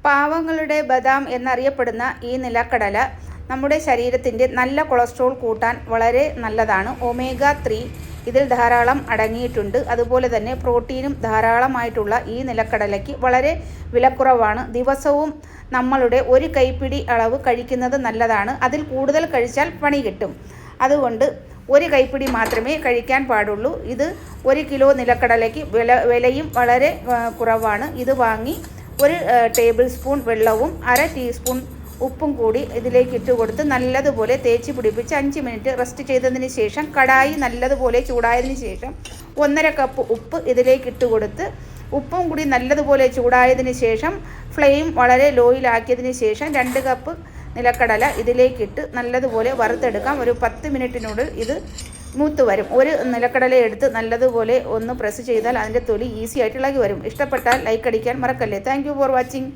പാവങ്ങളുടെ ബദാം എന്നറിയപ്പെടുന്ന ഈ നിലക്കടല നമ്മുടെ ശരീരത്തിൻ്റെ നല്ല കൊളസ്ട്രോൾ കൂട്ടാൻ വളരെ നല്ലതാണ്. ഒമേഗ 3 ഇതിൽ ധാരാളം അടങ്ങിയിട്ടുണ്ട്. അതുപോലെ തന്നെ പ്രോട്ടീനും ധാരാളമായിട്ടുള്ള ഈ നിലക്കടലയ്ക്ക് വളരെ വിലക്കുറവാണ്. ദിവസവും നമ്മളുടെ ഒരു കൈപ്പിടി അളവ് കഴിക്കുന്നത് നല്ലതാണ്. അതിൽ കൂടുതൽ കഴിച്ചാൽ പണി കിട്ടും. അതുകൊണ്ട് ഒരു കൈപ്പിടി മാത്രമേ കഴിക്കാൻ പാടുള്ളൂ. ഇത് 1 കിലോ നിലക്കടലയ്ക്ക് വിലയും വളരെ കുറവാണ്. ഇത് വാങ്ങി 1 ടേബിൾ സ്പൂൺ വെള്ളവും 1/2 ടീസ്പൂൺ ഉപ്പും കൂടി ഇതിലേക്ക് ഇട്ട് കൊടുത്ത് നല്ലതുപോലെ തേച്ച് പിടിപ്പിച്ച് 5 മിനിറ്റ് റെസ്റ്റ് ചെയ്തതിന് ശേഷം കടായി നല്ലതുപോലെ ചൂടായതിന് ശേഷം 1.5 കപ്പ് ഉപ്പ് ഇതിലേക്ക് ഇട്ട് കൊടുത്ത് ഉപ്പും കൂടി നല്ലതുപോലെ ചൂടായതിന് ശേഷം ഫ്ലെയിം വളരെ ലോയിലാക്കിയതിന് ശേഷം 2 കപ്പ് നിലക്കടല ഇതിലേക്കിട്ട് നല്ലതുപോലെ വറുത്തെടുക്കാം. ഒരു 10 മിനിറ്റിനുള്ളിൽ ഇത് മൂത്ത് വരും. ഒരു നിലക്കടല എടുത്ത് നല്ലതുപോലെ ഒന്ന് പ്രസ് ചെയ്താൽ അതിൻ്റെ തൊലി ഈസി ആയിട്ട് ഇളകി വരും. ഇഷ്ടപ്പെട്ടാൽ ലൈക്ക് അടിക്കാൻ മറക്കല്ലേ. Thank you for watching.